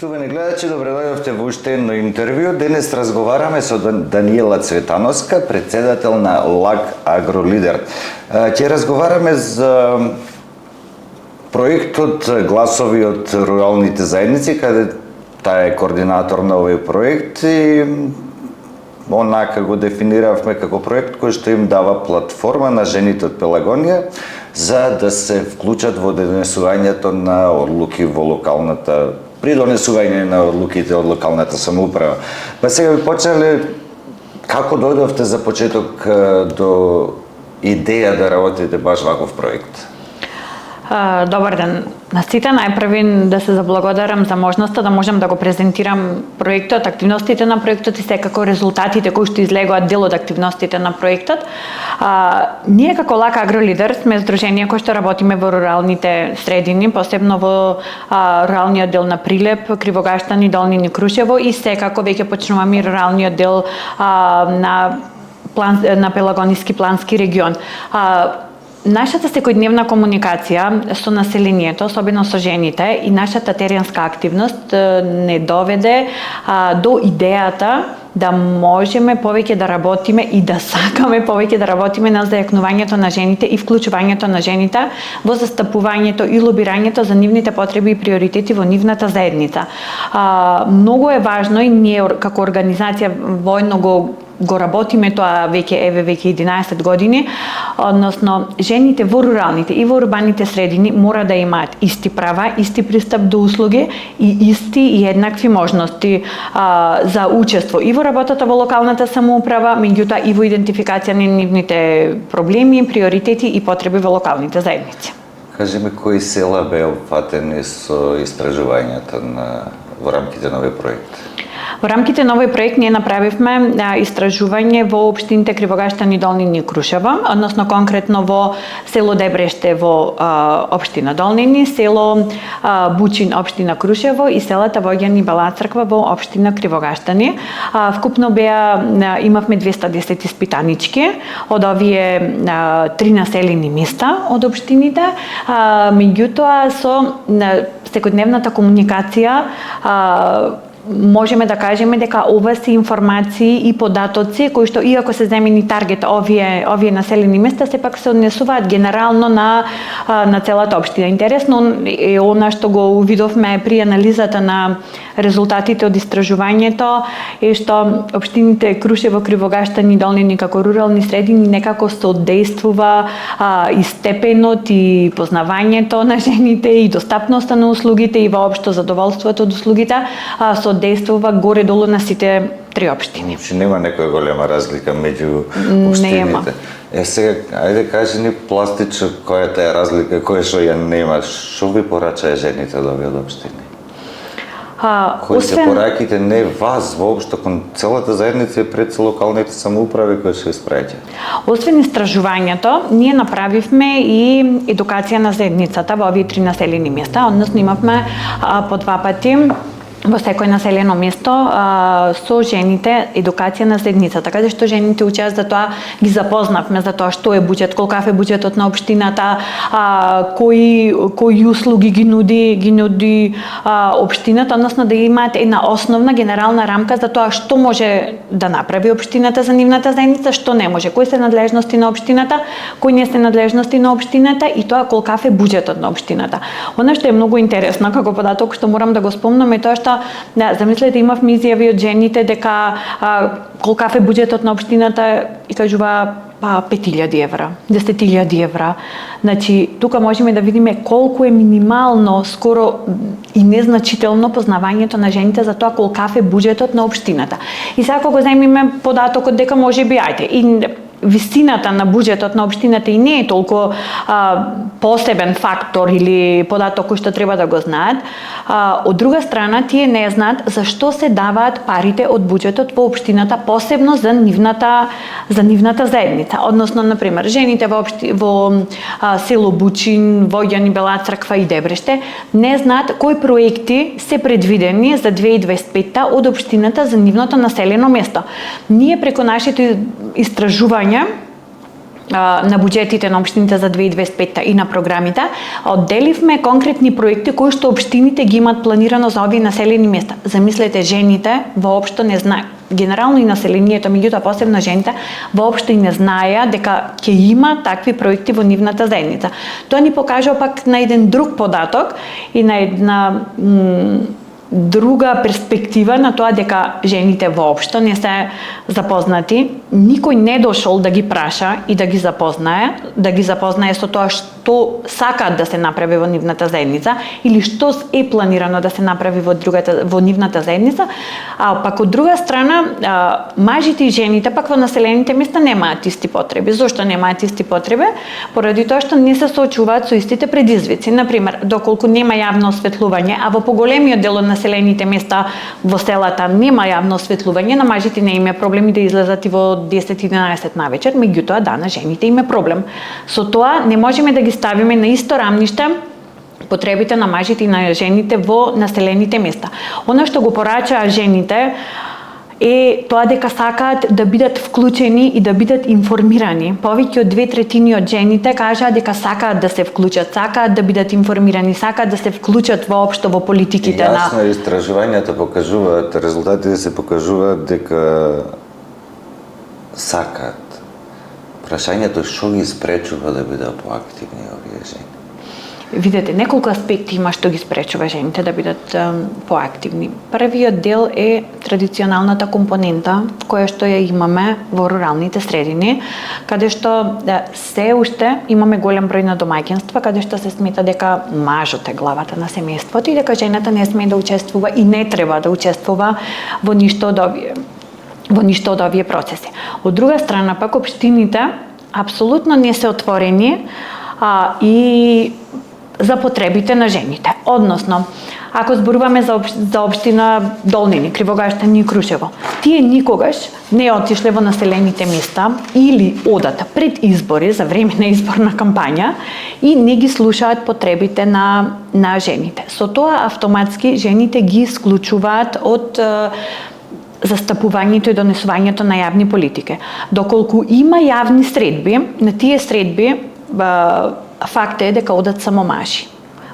Почитувани гледачи, добре дојдовте во уште едно интервју. Денес разговараме со Даниела Цветановска, председател на ЛАГ Агролидер. Ќе разговараме за проектот Гласови од руралните заедници, каде таа е координатор на овој проект и онака го дефиниравме како проект кој што им дава платформа на жените од Пелагонија за да се вклучат во донесувањето на одлуки во локалната, при донесување на одлуките од локалната самоуправа. Па сега би почнале како дојдовте за почеток до идеја да работите баш ваков проект? Добар ден на сите. Најпрви да се заблагодарам за можноста да можам да го презентирам проектот, активностите на проектот и секако резултатите кои што излегуваат дел од активностите на проектот. Ние како ЛАГ Агролидер сме здружение кој што работиме во руралните средини, посебно во руралниот дел на Прилеп, Кривогаштани, Долнини, Крушево и секако веќе почнуваме и руралниот дел на Пелагониски плански регион. Нашата секојдневна комуникација со населението, особено со жените, и нашата теренска активност не доведе до идејата да можеме повеќе да работиме и да сакаме повеќе да работиме на зајакнувањето на жените и вклучувањето на жените во застапувањето и лобирањето за нивните потреби и приоритети во нивната заедница. Многу е важно и ние како организација воедно го работиме тоа веќе 11 години, односно жените во руралните и во урбаните средини мора да имаат исти права, исти пристап до услуги и исти и еднакви можности за учество и во работата во локалната самоуправа, меѓутоа и во идентификација на нивните проблеми, приоритети и потреби во локалните заедници. Кажи ми, кои села беа опфатени со истражувањето во рамките на овој проект? Во рамките на овој проект ние направивме истражување во општините Кривогаштани, Долнини и Крушево, односно конкретно во село Дебреште во општина Долнини, село Бучин, општина Крушево и селата Воѓан и Бела Црква во општина Кривогаштани. Вкупно имавме 210 испитанички од овие 3 населени места од општините, меѓутоа со секојдневната комуникација можеме да кажеме дека ова се информации и податоци кои што иако се земени таргет овие населени места сепак се однесуваат генерално на целата општина. Интересно е она што го увидовме при анализата на резултатите од истражувањето е што општините Крушево, Кривогаштани, Долнини како рурални средини некако соодействува и степенот и познавањето на жените и достапноста на услугите и воопшто задоволството од услугите соодействува горе-долу на сите 3 општини. Значи нема некоја голема разлика меѓу општините. Сега, ајде кажи ни пластично која е таа разлика, која што ја нема, што ви порачаа жените од овие општини? Кои се пораките не вас воопшто кон целата заедница и пред локалните самоуправи кои се испраќа? Освен истражувањето, ние направивме и едукација на заедницата во овие 3 населени места, односно имавме по 2 пати во секој населено место со жените едукација на заедницата, каде што жените учат за тоа, ги запознавме за тоа што е буџет, колкав е буџетот на општината, кои услуги ги нуди општината, односно да имаат една основна генерална рамка за тоа што може да направи општината за нивната заедница, што не може, кои се надлежности на општината, кои не се надлежности на општината и тоа колкав е буџетот на општината. Она што е многу интересно како податок што морам да го спомнам е тоа што замислете, имавме изјави од жените дека колкав е буџетот на општината и кажува 5.000 евра, 10.000 евра. Значи, тука можеме да видиме колку е минимално, скоро и незначително познавањето на жените за тоа колкав е буџетот на општината. И сега кога земиме податокот дека можеби и висината на буџетот на општината и не е толку посебен фактор или податок кој што треба да го знаат. Од друга страна, тие не знаат зашто се даваат парите од буџетот во општината, посебно за нивната заедница. Односно, например, жените во село Бучин, Воѓан и Бела Црква и Дебреште не знаат кои проекти се предвидени за 2025 од општината за нивното населено место. Ние преку нашите истражувања на буџетите на општините за 2025 и на програмите, одделивме конкретни проекти кои што општините ги имаат планирано за овие населени места. Замислете, жените воопшто не знаат, генерално и населението, меѓутоа посебно жените, воопшто и не знаеа дека ќе има такви проекти во нивната заедница. Тоа ни покажа пак на еден друг податок и на една друга перспектива на тоа дека жените воопшто не се запознати. Никој не дошол да ги праша и да ги запознае со тоа што сакаат да се направи во нивната заедница или што е планирано да се направи во нивната заедница, а пак од друга страна мажите и жените пак во населените места немаат исти потреби. Зошто немаат исти потреби? Поради тоа што не се соочуваат со истите предизвици. Например, доколку нема јавно осветлување, а во поголемиот дел од населените места во селата нема јавно осветлување, на мажите не име проблеми да излезат и во 10-11 навечер, меѓутоа да, на жените име проблем. Со тоа не можеме да ги ставиме на исто рамниште потребите на мажите и на жените во населените места. Она што го порачаа жените е тоа дека сакаат да бидат вклучени и да бидат информирани. Повеќе од 2/3 од жените кажаат дека сакаат да се вклучат, сакаат да бидат информирани, сакаат да се вклучат воопшто во политиките на... Јасно, истражувањата покажуваат, резултатите се покажуваат дека сакаат. Прашањето е што ги спречува да бидат поактивни овие жени? Видете, неколку аспекти има што ги спречува жените да бидат поактивни. Првиот дел е традиционалната компонента која што ја имаме во руралните средини, каде што се уште имаме голем број на домаќинства каде што се смета дека мажот е главата на семејството и дека жената не смее да учествува и не треба да учествува во ништо од овие процеси. Од друга страна пак општините апсолутно не се отворени и за потребите на жените. Односно, ако зборуваме за општина Долнини, Кривогаштани и Крушево, тие никогаш не отишле во населените места или одат пред избори, за време на изборна кампања и не ги слушаат потребите на жените. Со тоа автоматски жените ги исклучуваат од застапувањето и донесувањето на јавни политики. Доколку има јавни средби, на тие средби факт е дека одат само мажи.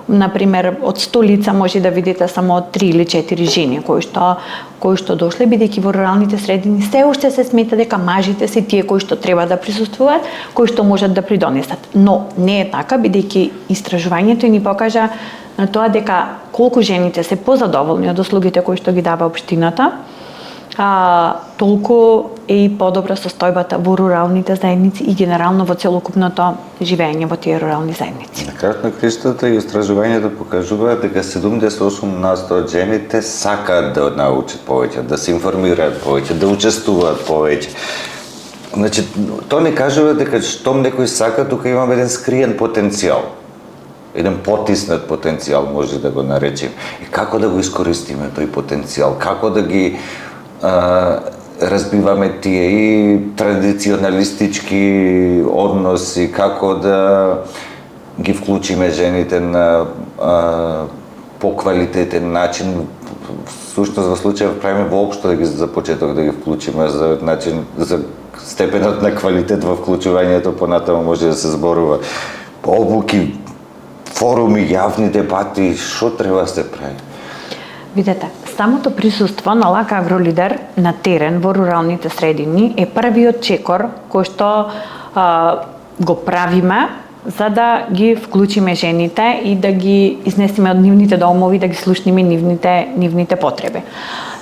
Например, од 100 лица може да видите само 3 или 4 жени кои што дошле, бидејќи во руралните средини се уште се смета дека мажите се тие кои што треба да присуствуваат, кои што можат да придонесат. Но не е така, бидејќи истражувањето ни покажа на тоа дека колку жените се позадоволни од услугите кои што ги дава општината, толку е и подобра состојбата во руралните заедници и генерално во целокупното живење во тие рурални заедници. На крајот на криштата и истражувањето покажуваат дека 78% од жените сакаат да научат повеќе, да се информираат повеќе, да учествуваат повеќе. Значи, тоа не кажува дека штом некој сака, тука имаме еден скриен потенцијал. Еден потиснат потенцијал може да го наречем. И како да го искористиме тој потенцијал? Како да ги разбиваме тие и традиционалистички односи, како да ги вклучиме жените на поквалитетен начин. Всушност во случајов правиме воопшто да ги за почеток да ги вклучиме за степенот на квалитет во вклучувањето, понатаму може да се зборува обуки, форуми, јавни дебати, што треба да се прави? Видете, самото присуство на Лака Агролидер на терен во руралните средини е првиот чекор кој што го правиме за да ги вклучиме жените и да ги изнесеме од нивните домови, да ги слушнеме нивните потреби.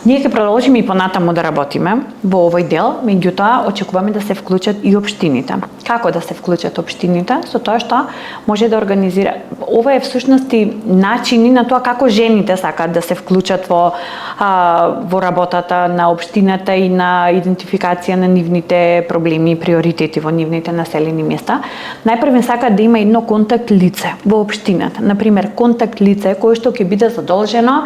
Ние ќе продолжиме и понатаму да работиме во овој дел, меѓутоа очекуваме да се вклучат и општините. Како да се вклучат општините? Со тоа што може да организира. Ова е всушност и начини на тоа како жените сакаат да се вклучат во работата на општината и на идентификација на нивните проблеми и приоритети во нивните населени места. Најпрво сакаат да има едно контакт лице во општината. Например, контакт лице кое што ќе биде задолжено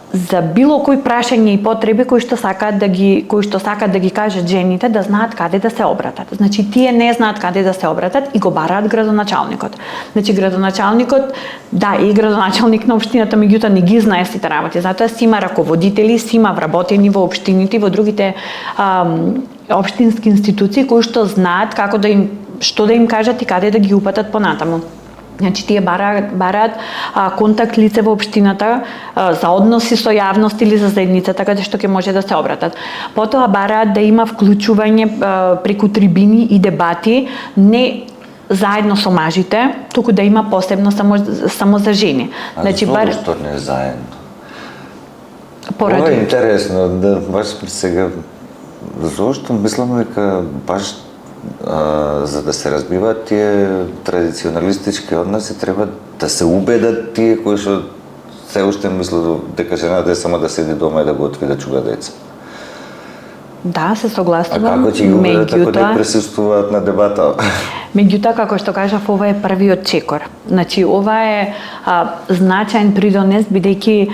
за било кои прашања и потреби кои што сакаат да ги кажат жените, да знаат каде да се обратат. Значи тие не знаат каде да се обратат и го бараат градоначалникот. Значи градоначалникот е градоначалник на општината, меѓутоа не ги знае сите работи. Затоа си има раководители, си има вработени во општините и во другите општински институции кои што знаат како да им што да им кажат и каде да ги упатат понатаму. Значи, тие бараат контакт лице во општината за односи со јавност или за заедницата каде што ќе може да се обратат. Потоа бараат да има вклучување преку трибини и дебати, не заедно со мажите, туку да има посебно само за жени. Значи, зошто не заедно? Поради... Ова е интересно, да, баш сега, зошто мислам дека баш за да се разбиваат тие традиционалистички односи, треба да се убедат тие кои што се уште мислат дека жената е само да седи дома и да готви да чуга деца. Да, се согласувам. А како ќе ги убедат ако не присуствуваат на дебата? Меѓутоа, како што кажав, ова е првиот чекор. Значи, ова е значаен придонес, бидејќи,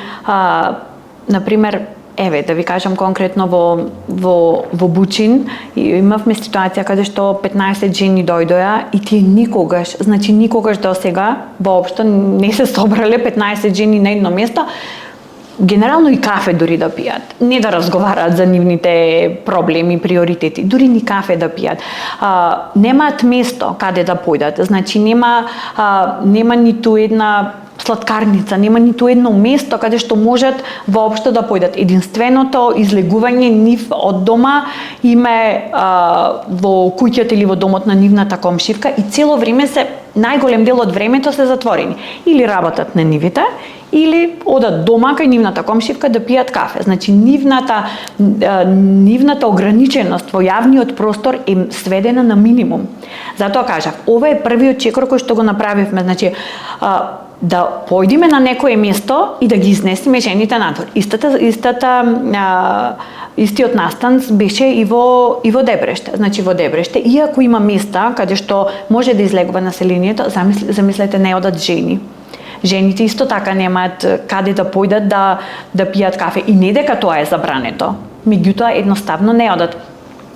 например, еве, да ви кажам конкретно во Бучин, имавме ситуација каде што 15 жени дојдоа и тие никогаш до сега воопшто не се собрале 15 жени на едно место, генерално и кафе дури да пијат, не да разговараат за нивните проблеми, приоритети, дури ни кафе да пијат. Немаат место каде да појдат, значи нема ниту една сладкарница, нема ниту едно место каде што можат воопшто да појдат. Единственото излегување нив од дома им е во куќата или во домот на нивната комшивка и цело време најголем дел од времето се затворени. Или работат на нивите, или одат дома кај нивната комшивка да пијат кафе. Значи нивната ограниченост во јавниот простор е сведена на минимум. Затоа кажав, ова е првиот чекор кој што го направивме. Значи да појдеме на некое место и да ги изнесеме жените надвор. Истиот настан беше и во Дебреште. Значи во Дебреште, иако има места каде што може да излегува населението, замислете, не одат жени. Жените исто така немаат каде да појдат да пијат кафе. И не дека тоа е забрането. Меѓутоа едноставно не одат.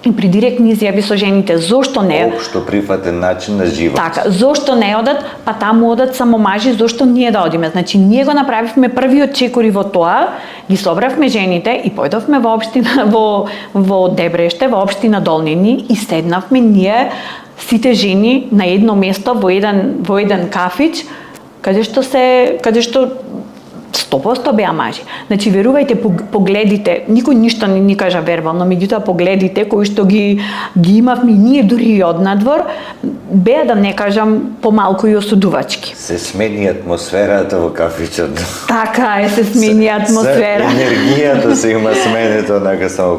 И при директни изјави со жените, зошто не? Општо прифатен начин на живот. Така, зошто не одат, па таму одат само мажи, зошто ние да одиме? Значи, ние го направивме првиот чекор и во тоа, ги собравме жените и појдовме во општина, во Дебреште, во општина Долнини и седнавме ние, сите жени, на едно место, во еден кафич, каде што 100% беа мажи. Значи, верувајте, погледите, никој ништо не ни кажа вербално, меѓутоа погледите кои што ги имавме ние дури и однадвор, беа, да не кажам, помалку и осудувачки. Се смени атмосферата во кафичот. Така е, се смени атмосфера. Енергијата се има сменето онака само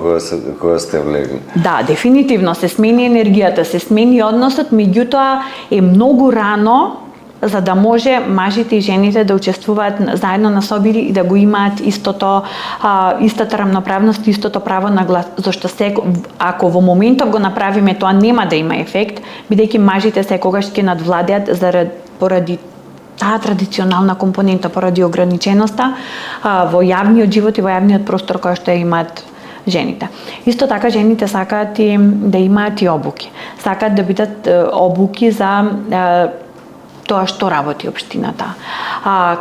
кога сте влегли. Да, дефинитивно се смени енергијата, се смени односот, меѓутоа е многу рано за да може мажите и жените да учествуваат заедно на собири и да го имаат истата рамноправност, истото право на глас. Зашто ако во моментов го направиме, тоа нема да има ефект, бидејќи мажите секогаш ќе надвладеат поради таа традиционална компонента, поради ограниченоста во јавниот живот и во јавниот простор кој што имаат жените. Исто така жените сакаат и да имаат и обуки. Сакаат да бидат обуки за тоа што работи општината,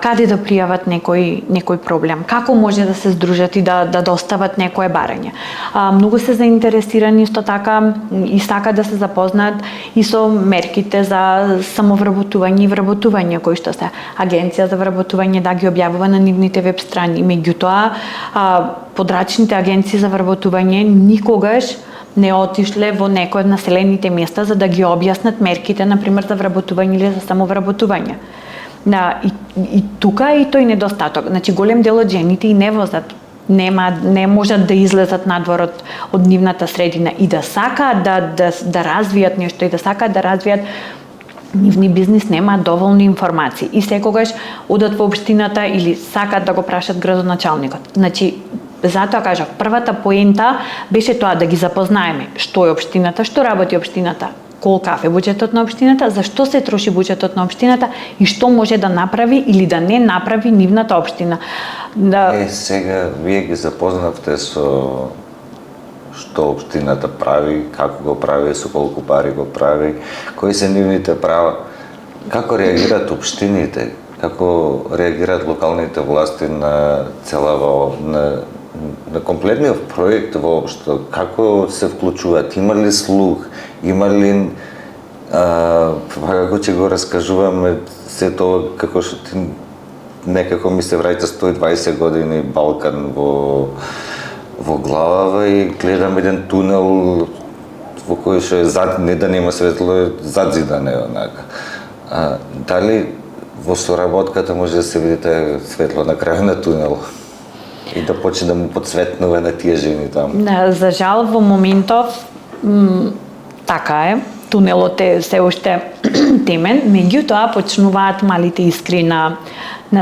каде да пријават некој проблем, како може да се здружат и да достават некое барање. Многу се заинтересирани исто така и сакаат да се запознаат и со мерките за самовработување и вработување кои што се Агенција за вработување да ги објавува на нивните веб страни. Меѓутоа, подрачните агенции за вработување никогаш не отишле во некој од населените места за да ги објаснат мерките, например, за вработување или за самовработување. И тука е и тој недостаток. Значи, голем дел од жените и не возат, не можат да излезат надвор од нивната средина и да сакаат да развијат нешто и да сакаат да развијат нивни бизнис, немаат доволни информации и секогаш одат во општината или сакаат да го прашат градоначалникот. Значи, затоа кажав, првата поента беше тоа да ги запознаеме што е општината, што работи општината, колкав е буџетот на општината, зашто се троши буџетот на општината и што може да направи или да не направи нивната општина. Сега вие ги запознавте со што општината прави, како го прави, со колку пари го прави, кои се нивните права, како реагираат општините, како реагираат локалните власти на на комплетниот проект воопшто, како се вклучуваат, има ли слух, има ли како ќе го раскажуваме се тоа како што ти некако ми се враќа 120 години Балкан во главава и гледам еден тунел во кој што е не да нема светло, е задзидане онака. Дали во соработката може да се види таа светло на крај на тунел и да почне да му подсветнува на тие жени таму? За жал во моментов така е. Тунелот е се уште темен, меѓутоа почнуваат малите искри на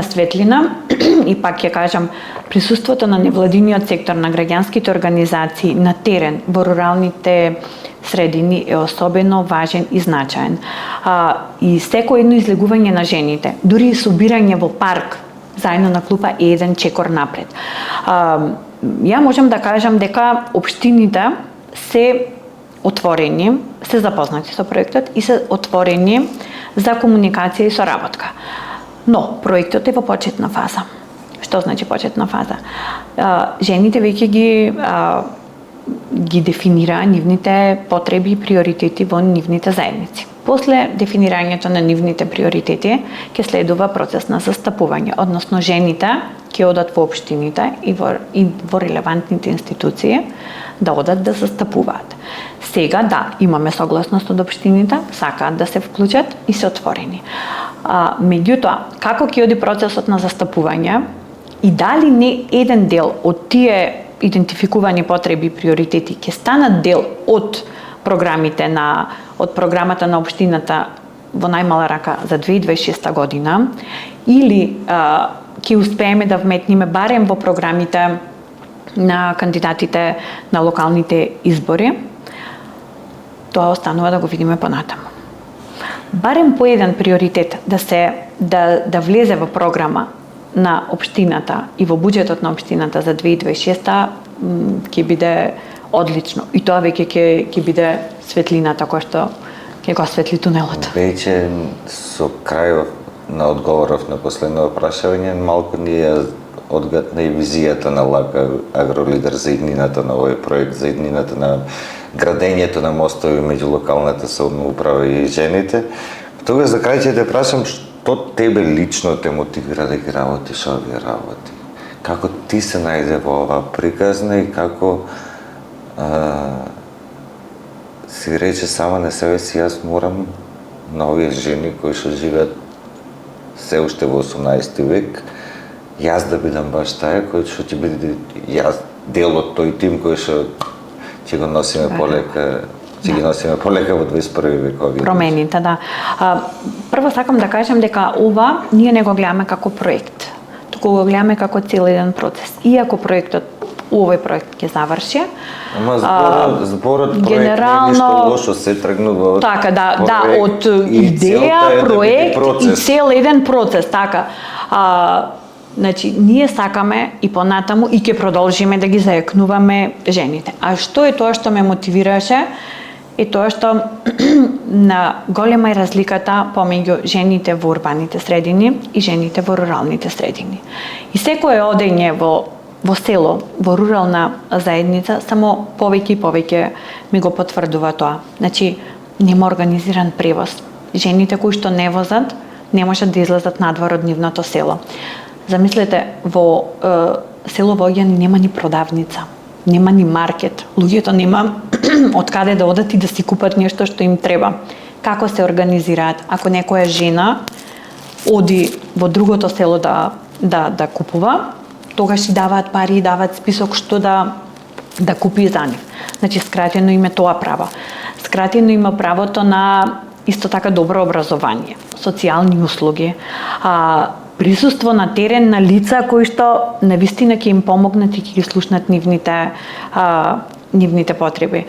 светлина и пак ќе кажам, присуството на невладиниот сектор, на граѓанските организации на терен во руралните средини е особено важен и значаен. И секој едно излегување на жените, дури и собирање во парк, заедно на клупа е еден чекор напред. Ја можам да кажам дека општините се отворени, се запознати со проектот и се отворени за комуникација и соработка. Но проектот е во почетна фаза. Што значи почетна фаза? Жените веќе ги дефинираа нивните потреби и приоритети во нивните заедници. После дефинирањето на нивните приоритети ќе следува процес на застапување, односно жените ќе одат во општините и во релевантните институции да одат да застапуваат. Сега да, имаме согласност од општините, сакаат да се вклучат и се отворени. Меѓутоа, како ќе оди процесот на застапување и дали не еден дел од тие идентификувани потреби и приоритети ќе станат дел од програмата на општината во најмала рака за 2026 година или ќе успееме да вметнеме барем во програмите на кандидатите на локалните избори, тоа останува да го видиме понатаму. Барем по еден приоритет да влезе во програма на општината и во буџетот на општината за 2026 ќе биде одлично. И тоа веќе ќе биде светлината која што ќе го осветли тунелот. Веќе со крајот на одговоров на последно прашање, малку ни ја одгатна и визијата на Лака Агролидер за иднината на овој проект, за иднината на градењето на мостови меѓу локалната самоуправа и жените. Тогаш за крај ќе те прашам што тебе лично те мотивира да ги работиш овие работи? Како ти се најде во оваа приказна и како си рече сама на себе си, јас морам на овие жени кои што живеат се уште во 18 век, јас да бидам баш таа кој што ќе биде јас дел од тој тим кој што ќе го носиме полека, ќе ги носиме полека во 21 век овие промените, да. Прво сакам да кажам дека ова ние не го гледаме како проект, туку го гледаме како цел еден процес. Иако овој проект ќе заврши. Ама зборот проект генерално, не е ништо лошо, се тргнува од така, да, од идеја, проект и цел еден процес, така. Значи, ние сакаме и понатаму и ќе продолжиме да ги заекнуваме жените. А што е тоа што ме мотивираше? Е тоа што на голема е разликата помеѓу жените во урбаните средини и жените во руралните средини. И секое одење во село, во рурална заедница, само повеќе и повеќе ми го потврдува тоа. Значи, нема организиран превоз. Жените кои што не возат, не можат да излезат надвор од нивното село. Замислете, во село Воѓани нема ни продавница, нема ни маркет. Луѓето нема од каде да одат и да си купат нешто што им треба. Како се организираат? Ако некоја жена оди во другото село да купува, тогаш и даваат пари и даваат список што да купи за нив. Значи, скратено име тоа право. Скратено има правото на исто така добро образование, социјални услуги, присуство на терен на лица кои што навистина ќе им помогнат и ќе ги слушнат нивните потреби.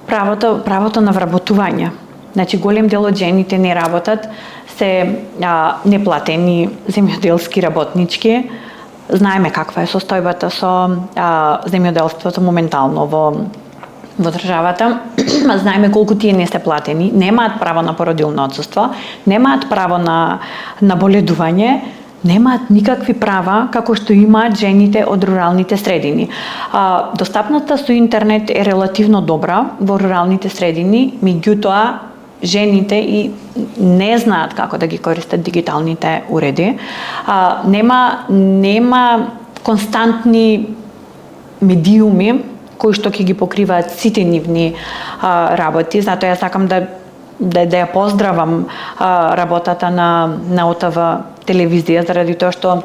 Правото на вработување. Значи, голем дел од жените не работат, се неплатени земјоделски работнички. Знаеме каква е состојбата со земјоделството моментално во државата. Знаеме колку тие не се платени, немаат право на породилно отсуство, немаат право на боледување, немаат никакви права како што имаат жените од руралните средини. Достапноста со интернет е релативно добра во руралните средини, меѓутоа жените и не знаат како да ги користат дигиталните уреди. Нема константни медиуми кои што ќе ги покриваат сите нивни работи, затоа ја сакам да ја поздравам работата на ОТВ телевизија, заради тоа што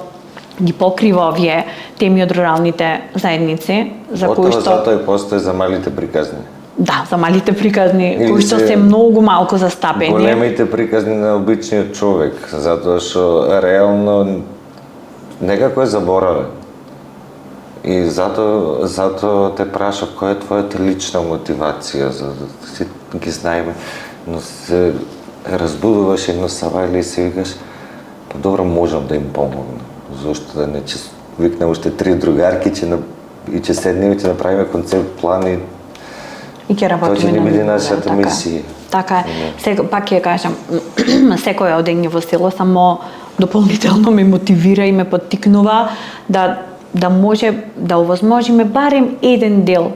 ги покрива овие теми од руралните заедници, за кои што затоа и постои за малите приказни. Да, за малите приказни, кои што се многу малку застапени. Големите приказни на обичниот човек, затоа што реално некако е заборавен. И затоа те прашав која е твојата лична мотивација, за да си ги знаеме, но се разбудуваш едно савајле и се викаш, па добро, можам да им помогнам. Зошто да не викнем уште 3 другарки и ќе седнеме и ќе направиме концепт, план и ќе работиме. Тоа ќе ни биде нашата мисија. Така е. Пак ќе кажам, секоја од во село само дополнително ме мотивира и ме поттикнува да може да овозможиме барем еден дел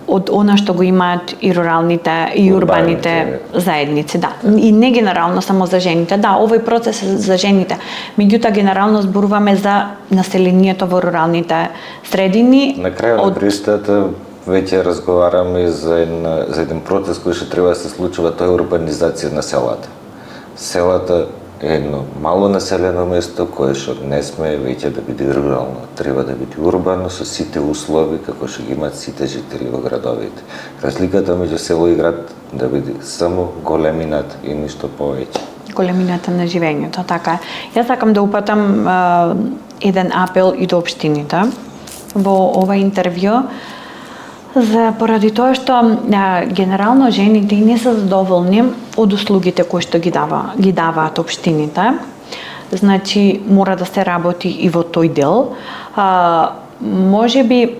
од она што го имаат и руралните и урбаните заедници, да. И не генерално само за жените. Да, овој процес е за жените. Меѓутоа генерално зборуваме за населението во руралните средини. На крајот на пристата веќе разговараме за еден процес кој што треба да се случува, тоа е урбанизација на селата. Селата е едно мало населено место кое што не сме веќе да биде рурално, треба да биде урбано со сите услови како што ги имаат сите жители во градовите. Разликата меѓу село и град да биде само големината и ништо повеќе. Големината на живењето, така е. Јас сакам да упатам еден апел и до општините во ова интервју, поради тоа што генерално жените и не се задоволни од услугите кои што ги даваат општините. Значи мора да се работи и во тој дел. Можеби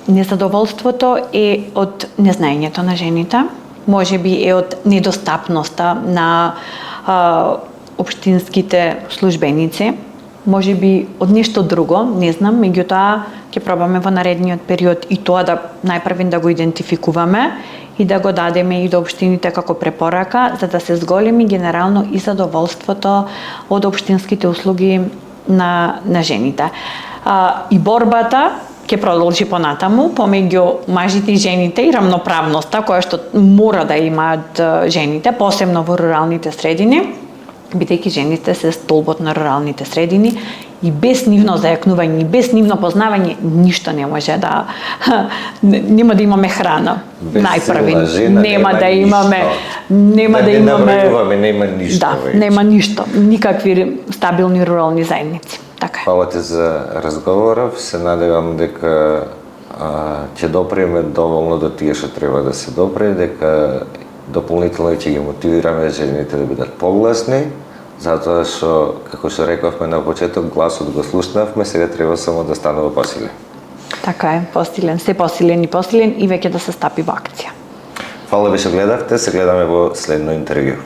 незадоволството е од незнаењето на жените, можеби е од недостапноста на општинските службеници, можеби од нешто друго, не знам, меѓутоа ќе пробаме во наредниот период и тоа да најпрвен да го идентификуваме и да го дадеме и до општините како препорака, за да се зголеми генерално и задоволството од општинските услуги на жените. И борбата ќе продолжи понатаму помеѓу мажите и жените и рамноправноста која што мора да имаат жените, посебно во руралните средини, бидејќи жените се столбот на руралните средини и без нивно зајакнување, без нивно познавање, ништо не може нема да имаме храна. Најпрви нема да имаме нема ништо. Да, нема ништо, никакви стабилни рурални заедници. Така е. Фала ти за разговоров, се надевам дека ќе допреме доволно до тие што треба да се допре, дека дополнително ќе ги мотивираме жените да бидат погласни, затоа што, како што рековме на почеток, гласот го слушнавме, сега треба само да станува посилен. Така е, посилен, се посилен и веќе да се стапи во акција. Фала ви што гледавте, се гледаме во следно интервју.